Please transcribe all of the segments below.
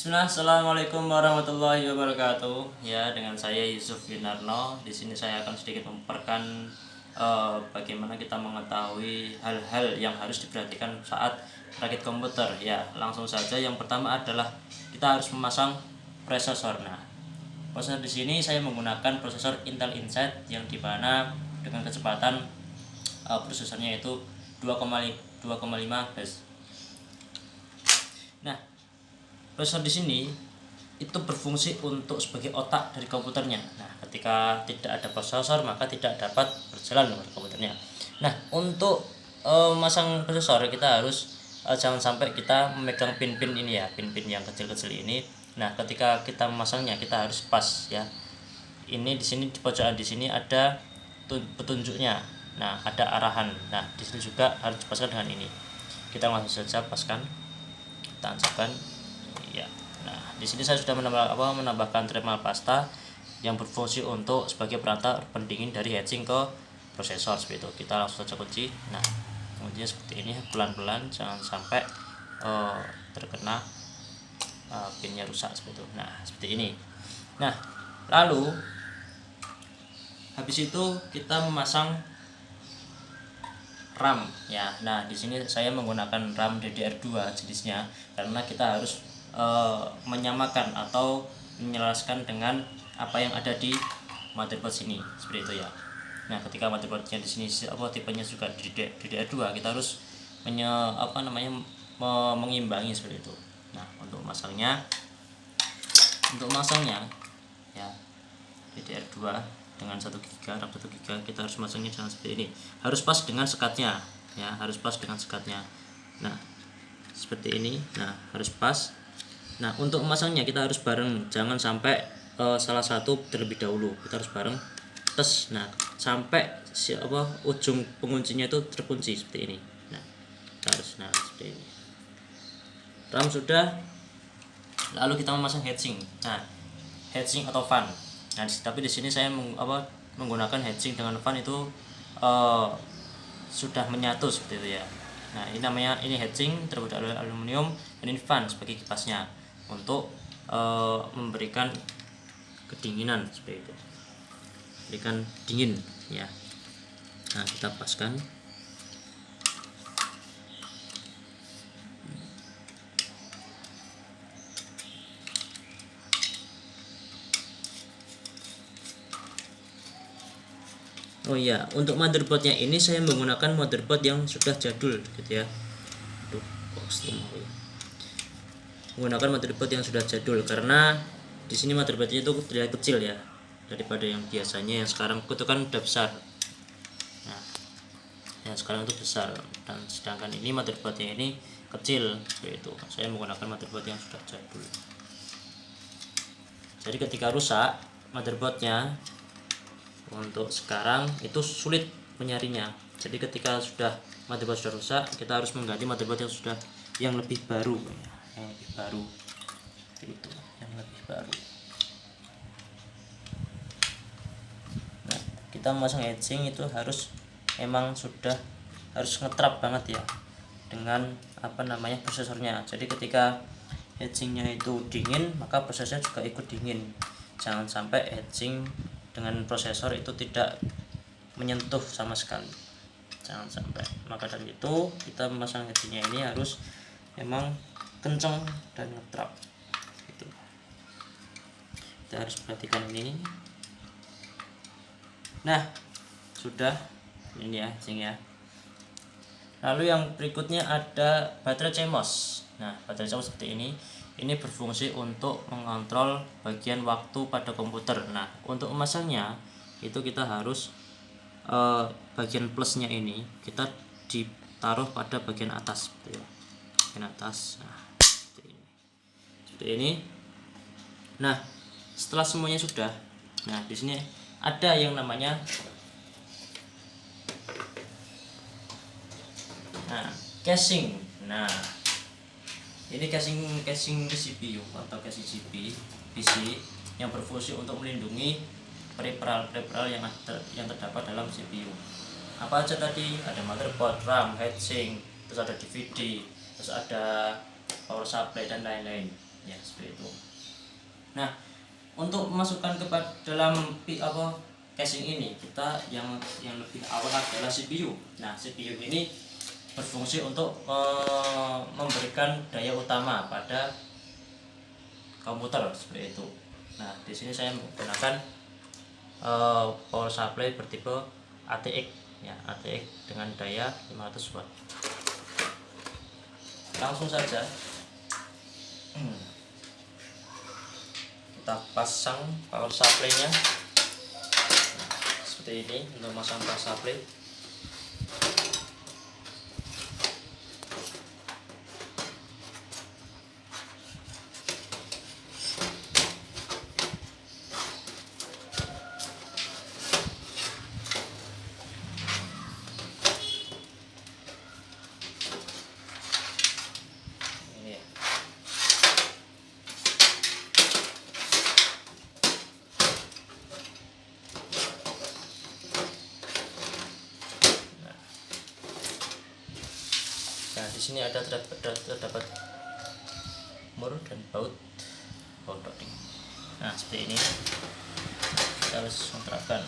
Bismillah, assalamualaikum warahmatullahi wabarakatuh. Ya, dengan saya Yusuf Yunarno. Di sini saya akan sedikit memaparkan bagaimana kita mengetahui hal-hal yang harus diperhatikan saat merakit komputer. Ya, langsung saja. Yang pertama adalah kita harus memasang prosesor. Nah, prosesor di sini saya menggunakan prosesor Intel Inside yang dimana dengan kecepatan prosesornya itu 2,5 Hz. Nah, prosesor di sini itu berfungsi untuk sebagai otak dari komputernya. Nah, ketika tidak ada prosesor maka tidak dapat berjalan komputernya. Nah, untuk masang prosesor kita harus jangan sampai kita memegang pin-pin ini ya, pin-pin yang kecil-kecil ini. Nah, ketika kita memasangnya kita harus pas ya. Ini di sini di pojokan di sini ada petunjuknya. Nah, ada arahan. Nah, di sini juga harus dipaskan dengan ini. Kita langsung saja paskan. Tancapkan. Ya. Nah, di sini saya sudah menambahkan thermal pasta yang berfungsi untuk sebagai perantara pendingin dari heatsink ke prosesor seperti itu. Kita langsung saja kunci. Nah, kuncinya seperti ini, pelan-pelan, jangan sampai terkena pinnya rusak seperti itu. Nah, seperti ini. Nah, lalu habis itu kita memasang RAM ya. Nah, di sini saya menggunakan RAM DDR2 jenisnya karena kita harus menyamakan atau menyelaraskan dengan apa yang ada di motherboard sini seperti itu ya. Nah, ketika motherboardnya di sini tipenya juga DDR2, kita harus mengimbangi seperti itu. Nah, untuk masangnya ya DDR2 dengan 1 GB RAM 1 GB kita harus masangnya jangan seperti ini, harus pas dengan sekatnya ya, harus pas dengan sekatnya. Nah, seperti ini. Nah, harus pas. Nah, untuk memasangnya kita harus bareng, jangan sampai salah satu terlebih dahulu, kita harus bareng tes. Nah, sampai ujung penguncinya itu terkunci seperti ini. Nah, seperti ini. RAM sudah, lalu kita memasang heatsink. Nah, heatsink atau fan. Nah, tapi di sini saya menggunakan heatsink dengan fan itu sudah menyatu seperti itu ya. Nah, ini heatsink terbuat dari aluminium dan ini fan sebagai kipasnya untuk memberikan kedinginan seperti itu. Berikan dingin ya. Nah, kita paskan. Oh iya, untuk motherboardnya ini saya menggunakan motherboard yang sudah jadul gitu ya. Menggunakan motherboard yang sudah jadul karena di sini motherboardnya itu terlihat kecil ya daripada yang biasanya. Yang sekarang itu kan udah besar. Nah, yang sekarang itu besar dan sedangkan ini motherboardnya ini kecil seperti itu. Saya menggunakan motherboard yang sudah jadul. Jadi ketika rusak motherboardnya untuk sekarang itu sulit menyarinya. Jadi ketika motherboard sudah rusak, kita harus mengganti motherboard yang lebih baru, itu yang lebih baru. Nah, kita memasang heatsink itu harus ngetrap banget ya dengan prosesornya. Jadi ketika heatsinknya itu dingin, maka prosesornya juga ikut dingin. Jangan sampai heatsink dengan prosesor itu tidak menyentuh sama sekali, jangan sampai. Maka dari itu kita memasang heatsinknya ini harus memang kencang dan ngetrap gitu. Kita harus perhatikan ini. Nah, sudah ini ya heatsinknya. Lalu yang berikutnya ada baterai CMOS. Nah, baterai CMOS seperti ini berfungsi untuk mengontrol bagian waktu pada komputer. Nah, untuk memasangnya itu kita harus bagian plusnya ini kita ditaruh pada bagian atas gitu ya. Bagian atas. Nah, seperti ini. Nah, setelah semuanya sudah, nah di sini ada yang namanya casing. Nah, ini casing CPU atau casing PC yang berfungsi untuk melindungi peripheral yang terdapat dalam CPU. Apa aja tadi? Ada motherboard, RAM, heatsink, terus ada DVD, terus ada power supply dan lain-lain. ya seperti itu. Nah, untuk memasukkan ke dalam casing ini, kita yang lebih awal adalah CPU. Nah, CPU ini berfungsi untuk memberikan daya utama pada komputer seperti itu. Nah, di sini saya menggunakan power supply bertipe ATX ya, ATX dengan daya 500 watt. Langsung saja kita pasang power supply-nya. Nah, seperti ini untuk masang power supply. Nah, di sini terdapat mur dan baut ding. Nah, seperti ini kita harus menerapkan.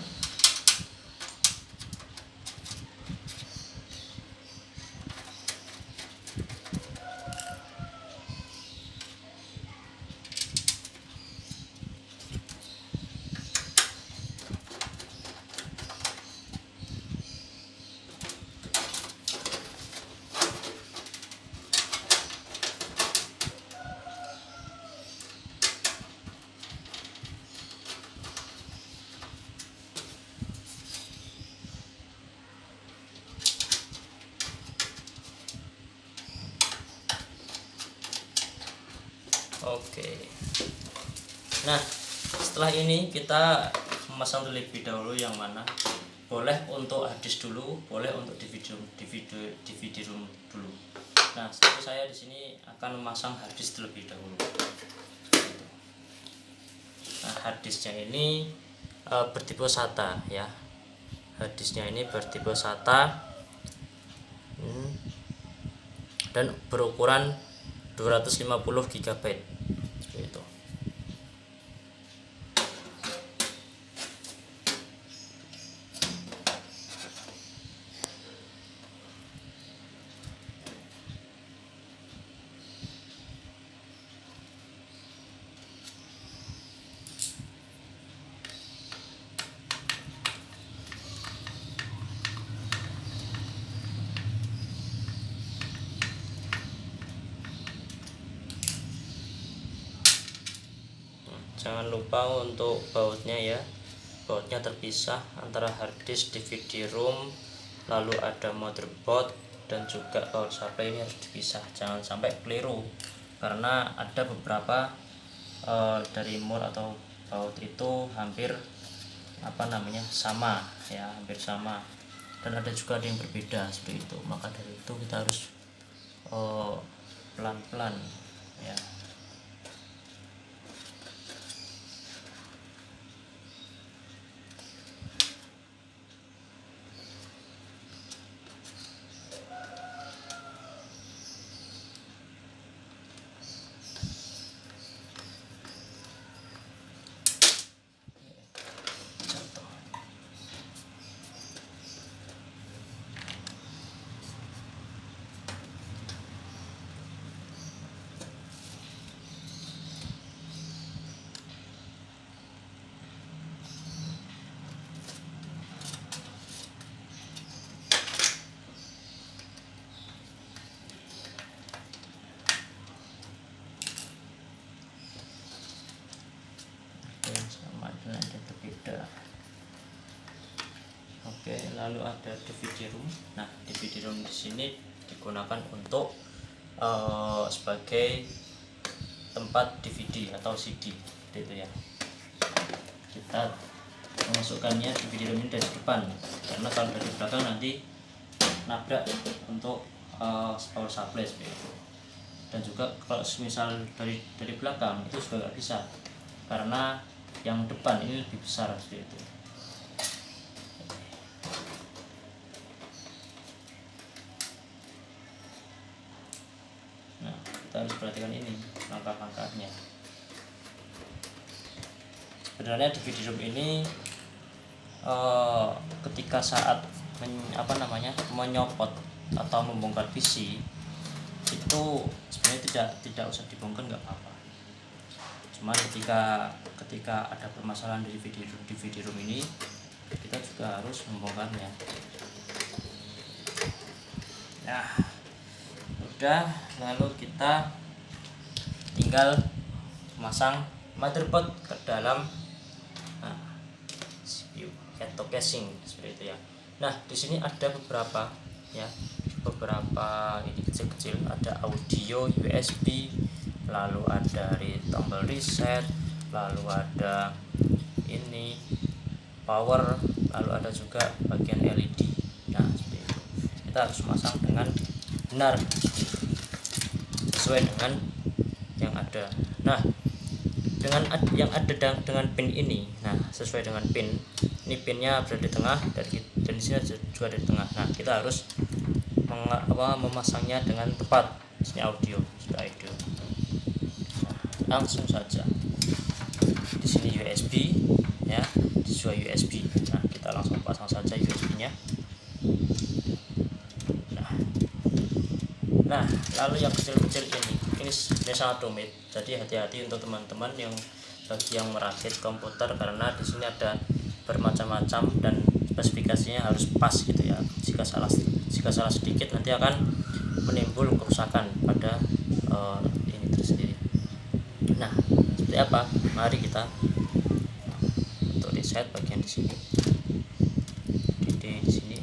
Oke. Nah, setelah ini kita memasang terlebih dahulu yang mana boleh untuk harddisk dulu, boleh untuk DVD room dulu. Nah, seperti saya di sini akan memasang harddisk terlebih dahulu. Nah, harddisknya ini bertipe SATA ya. Harddisknya ini bertipe SATA dan berukuran 250 GB. Itu. Jangan lupa untuk bautnya ya, bautnya terpisah antara harddisk, DVD room, lalu ada motherboard dan juga power supply, ini harus dipisah, jangan sampai keliru karena ada beberapa dari mur atau baut itu hampir sama ya, hampir sama, dan ada juga yang berbeda seperti itu. Maka dari itu kita harus pelan-pelan ya. Sama dengan yang berbeda. Oke, lalu ada DVD room. Nah, DVD room di sini digunakan untuk sebagai tempat DVD atau CD, gitu ya. Kita memasukkannya DVD room ini dari depan, karena kalau dari belakang nanti nabrak untuk power supply seperti itu. Dan juga kalau misal dari belakang itu juga nggak bisa, karena yang depan ini lebih besar seperti itu. Nah, kita harus perhatikan ini. langkah-langkahnya. Sebenarnya DVD room ini ketika saat menyopot atau membongkar PC itu sebenarnya tidak usah dibongkar, nggak apa-apa. Cuman ketika ada permasalahan di DVD room ini, kita juga harus membongkarnya. Nah, udah, lalu kita tinggal masang motherboard ke dalam CPU atau casing seperti itu ya. Nah, di sini ada beberapa ini kecil-kecil, ada audio USB, lalu ada tombol reset, lalu ada ini power, lalu ada juga bagian LED. Nah, seperti itu. Kita harus masang dengan benar sesuai dengan yang ada. Nah, dengan yang ada dengan pin ini, nah sesuai dengan pin ini, pinnya berada di tengah dan di sini juga di tengah. Nah, kita harus memasangnya dengan tepat. Di sini audio, sudah audio. Nah, langsung saja. Di sini USB ya, di sini USB. Nah, kita langsung pasang saja USB-nya. Nah, lalu yang kecil-kecil ini sangat rumit. Jadi hati-hati untuk teman-teman yang bagi yang merakit komputer, karena di sini ada bermacam-macam dan spesifikasinya harus pas gitu ya. Jika salah sedikit nanti akan menimbul kerusakan pada ini tersendiri. Nah, seperti apa? Mari kita untuk reset bagian di sini. Di sini.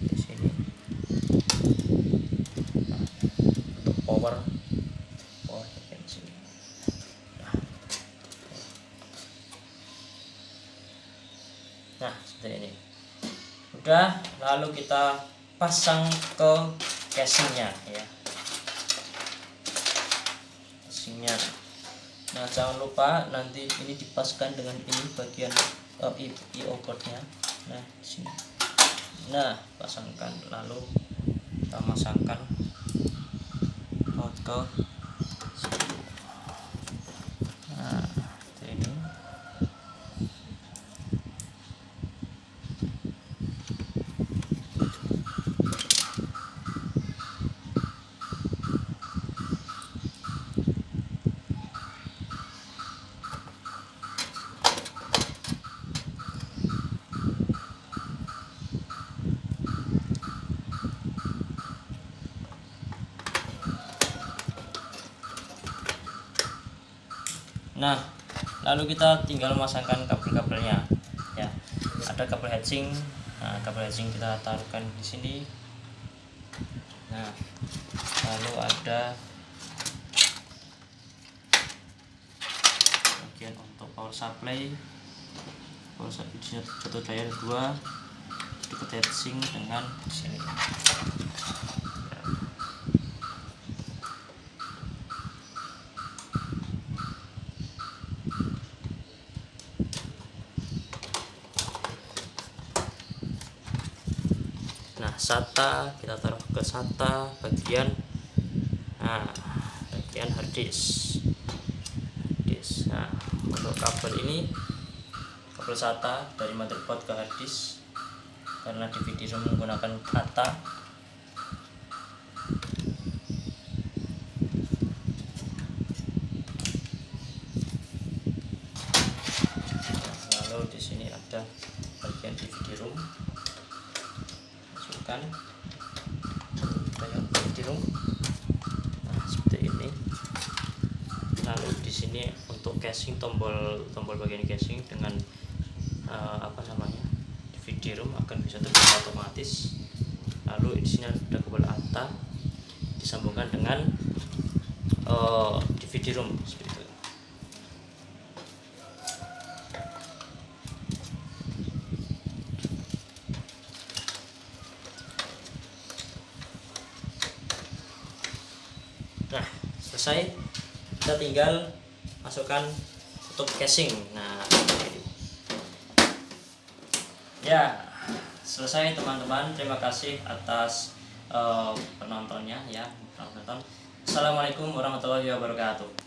Di sini. Nah, untuk power bagian di sini. Nah, seperti ini. Udah, lalu kita pasang ke casingnya ya. Casingnya. Nah, jangan lupa nanti ini dipaskan dengan ini bagian I/O portnya. Nah, di sini. Nah, pasangkan, lalu kita masangkan out ke sini. Nah, ini. Nah, lalu kita tinggal memasangkan kabel-kabelnya ya. Ada kabel heatsink. Nah, kabel heatsink kita taruhkan di sini. Nah, lalu ada bagian untuk power supply satu daya 2 dekat heatsink dengan di sini. Nah, SATA kita taruh ke SATA bagian hard disk. Nah, untuk kabel ini kabel SATA dari motherboard ke hard disk, karena DVD room menggunakan SATA. Nah, lalu di sini ada bagian DVD room. Masukkan bagian DVD room. Nah, seperti ini. Lalu di sini untuk casing, tombol bagian casing dengan DVD room akan bisa terbuka otomatis. Lalu di sini ada kabel ATA disambungkan dengan DVD room seperti itu. Nah, selesai, kita tinggal masukkan tutup casing. Nah, ini ya selesai teman-teman. Terima kasih atas penontonnya ya, penonton. Assalamualaikum warahmatullahi wabarakatuh.